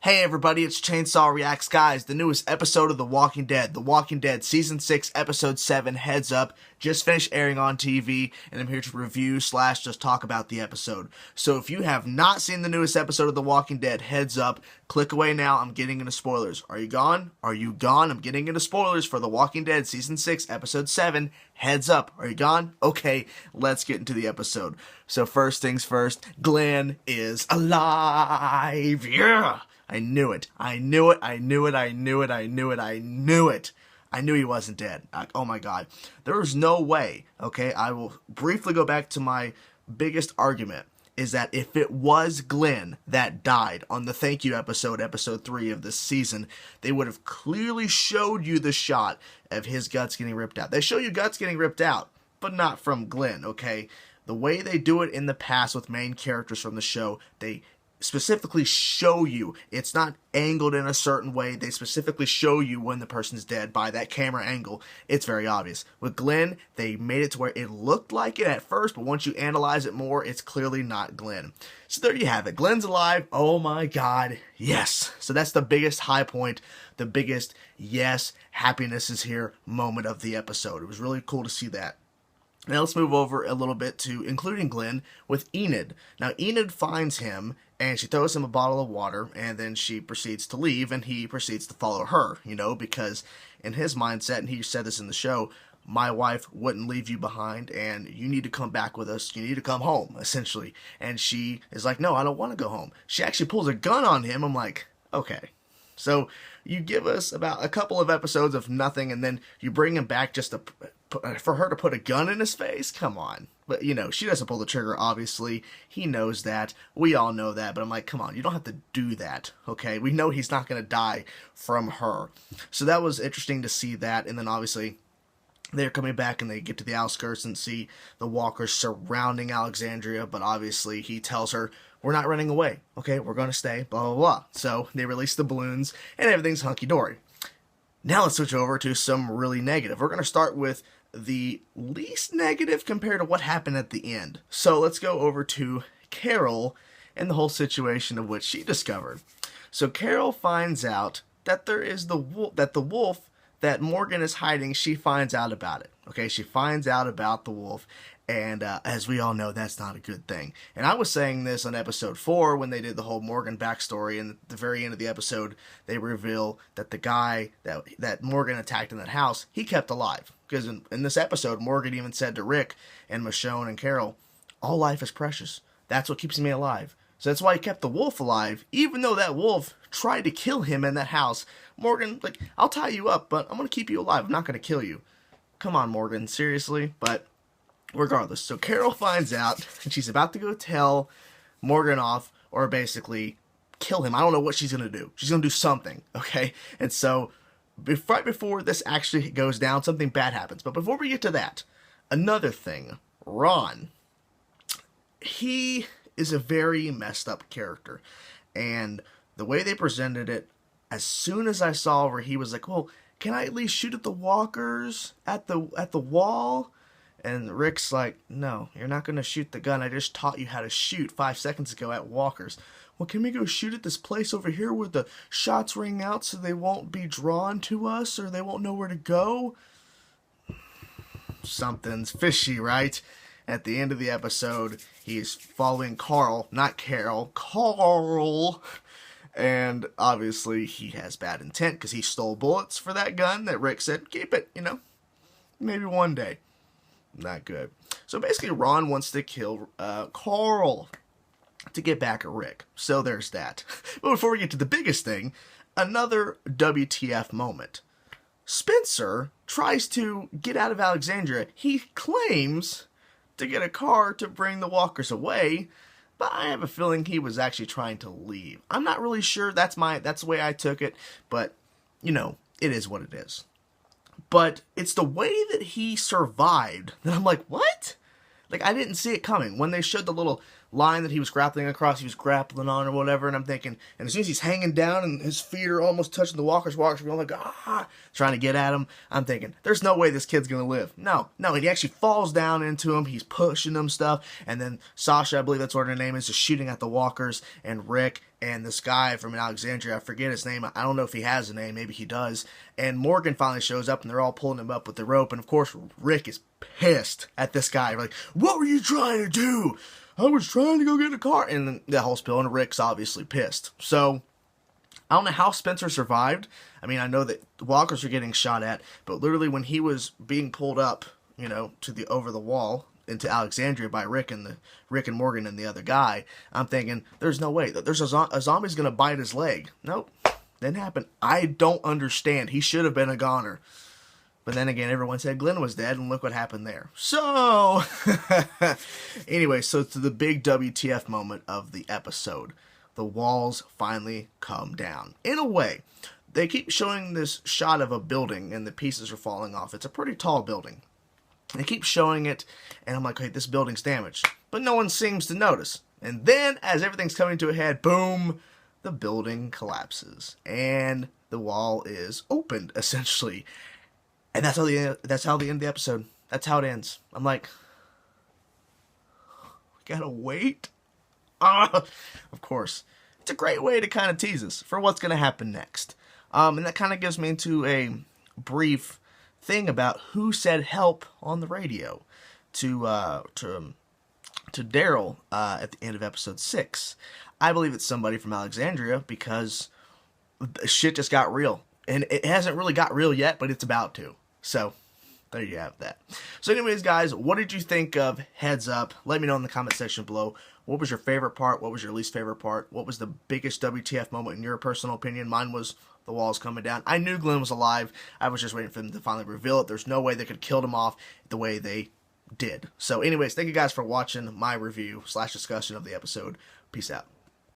Hey everybody, it's Chainsaw Reacts, guys. The newest episode of The Walking Dead Season 6, Episode 7, Heads Up, just finished airing on TV, and I'm here to review / just talk about the episode. So if you have not seen the newest episode of The Walking Dead, Heads Up, click away now. I'm getting into spoilers. Are you gone? Are you gone? I'm getting into spoilers for The Walking Dead Season 6, Episode 7, Heads Up. Are you gone? Okay, let's get into the episode. So first things first, Glen is alive. Yeah! I knew it. I knew it. I knew it. I knew it. I knew it. I knew it. I knew he wasn't dead. Oh my god. There was no way. Okay, I will briefly go back to my biggest argument, is that if it was Glen that died on the thank you episode, episode 3 of this season, they would have clearly showed you the shot of his guts getting ripped out. They show you guts getting ripped out, but not from Glen, okay? The way they do it in the past with main characters from the show, they specifically show you. It's not angled in a certain way. They specifically show you when the person's dead by that camera angle. It's very obvious. With Glen, they made it to where it looked like it at first, but once you analyze it more, it's clearly not Glen. So there you have it. Glen's alive. Oh my god. Yes. So that's the biggest high point, the biggest yes, happiness is here moment of the episode. It was really cool to see that. Now let's move over a little bit to including Glen with Enid. Now Enid finds him and she throws him a bottle of water, and then she proceeds to leave, and he proceeds to follow her, you know, because in his mindset, and he said this in the show, my wife wouldn't leave you behind, and you need to come back with us. You need to come home, essentially. And she is like, no, I don't want to go home. She actually pulls a gun on him. I'm like, okay. So you give us about a couple of episodes of nothing, and then you bring him back just to for her to put a gun in his face? Come on. But, you know, she doesn't pull the trigger, obviously. He knows that. We all know that. But I'm like, come on, you don't have to do that, okay? We know he's not going to die from her. So that was interesting to see that. And then, obviously, they're coming back and they get to the outskirts and see the walkers surrounding Alexandria. But, obviously, he tells her, we're not running away, okay? We're going to stay, blah, blah, blah. So they release the balloons, and everything's hunky-dory. Now let's switch over to some really negative. We're going to start with the least negative compared to what happened at the end. So let's go over to Carol and the whole situation of what she discovered. So Carol finds out that there is the wolf that Morgan is hiding. She finds out about it. Okay, she finds out about the wolf. And as we all know, that's not a good thing. And I was saying this on episode 4 when they did the whole Morgan backstory. And at the very end of the episode, they reveal that the guy that Morgan attacked in that house, he kept alive. Because in this episode, Morgan even said to Rick and Michonne and Carol, all life is precious. That's what keeps me alive. So that's why he kept the wolf alive, even though that wolf tried to kill him in that house. Morgan, like, I'll tie you up, but I'm going to keep you alive. I'm not going to kill you. Come on, Morgan, seriously? But regardless, so Carol finds out, and she's about to go tell Morgan off, or basically kill him. I don't know what she's going to do. She's going to do something, okay? And so, right before this actually goes down, something bad happens. But before we get to that, another thing, Ron, he is a very messed up character. And the way they presented it, as soon as I saw where he was like, well, can I at least shoot at the walkers at the wall? And Rick's like, no, you're not going to shoot the gun. I just taught you how to shoot 5 seconds ago at walkers. Well, can we go shoot at this place over here where the shots ring out so they won't be drawn to us or they won't know where to go? Something's fishy, right? At the end of the episode, he's following Carl, not Carol, Carl. And obviously he has bad intent because he stole bullets for that gun that Rick said, keep it, you know, maybe one day. Not good. So basically Ron wants to kill Carl to get back at Rick. So there's that. But before we get to the biggest thing, another WTF moment. Spencer tries to get out of Alexandria. He claims to get a car to bring the walkers away, but I have a feeling he was actually trying to leave. I'm not really sure. That's the way I took it, but you know, it is what it is. But it's the way that he survived that I'm like, what? Like, I didn't see it coming. When they showed the little line that he was grappling across, he was grappling on or whatever, and I'm thinking, and as soon as he's hanging down and his feet are almost touching the walkers are going like, trying to get at him, I'm thinking, there's no way this kid's gonna live. No, and he actually falls down into him, he's pushing him stuff, and then Sasha, I believe that's what her name is shooting at the walkers, and Rick, and this guy from Alexandria, I forget his name, I don't know if he has a name, maybe he does, and Morgan finally shows up, and they're all pulling him up with the rope, and of course, Rick is pissed at this guy, like, what were you trying to do? I was trying to go get a car, and then the whole spill, and Rick's obviously pissed. So, I don't know how Spencer survived. I mean, I know that the walkers are getting shot at, but literally when he was being pulled up, to over the wall into Alexandria by Rick and Morgan and the other guy, I'm thinking, there's no way that there's a zombie's gonna bite his leg. Nope, didn't happen. I don't understand. He should have been a goner. But then again, everyone said Glen was dead, and look what happened there. So, anyway, so to the big WTF moment of the episode. The walls finally come down. In a way, they keep showing this shot of a building, and the pieces are falling off. It's a pretty tall building. They keep showing it, and I'm like, hey, this building's damaged. But no one seems to notice. And then, as everything's coming to a head, boom, the building collapses. And the wall is opened, essentially. And that's how the end of the episode. That's how it ends. I'm like, we gotta wait? Of course. It's a great way to kind of tease us for what's gonna happen next. And that kind of gives me into a brief thing about who said help on the radio to Daryl at the end of episode 6. I believe it's somebody from Alexandria because shit just got real. And it hasn't really got real yet, but it's about to. So, there you have that. So anyways, guys, what did you think of Heads Up? Let me know in the comment section below. What was your favorite part? What was your least favorite part? What was the biggest WTF moment in your personal opinion? Mine was the walls coming down. I knew Glen was alive. I was just waiting for them to finally reveal it. There's no way they could have killed him off the way they did. So anyways, thank you guys for watching my review / discussion of the episode. Peace out.